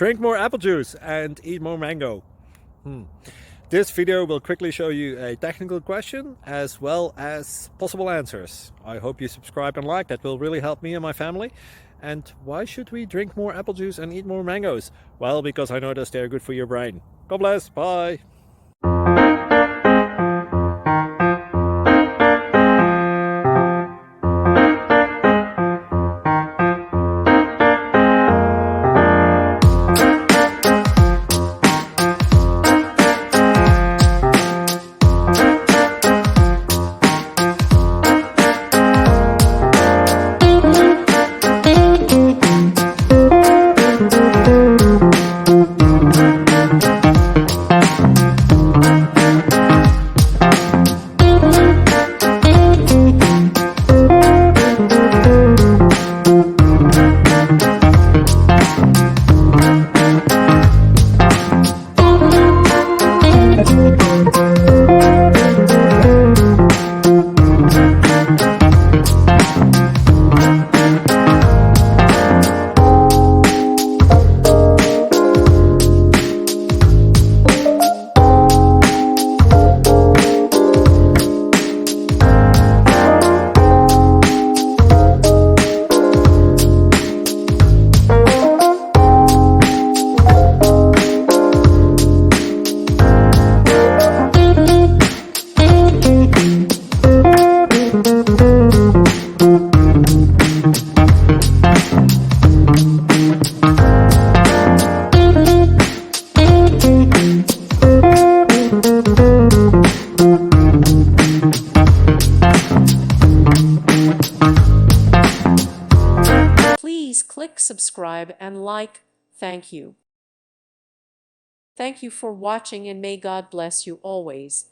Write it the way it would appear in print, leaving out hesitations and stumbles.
Drink more apple juice and eat more mango. This video will quickly show you a technical question as well as possible answers. I hope you subscribe and like, that will really help me and my family. And why should we drink more apple juice and eat more mangoes? Well, because I noticed they're good for your brain. God bless, bye! Please click subscribe and like. Thank you. Thank you for watching and may God bless you always.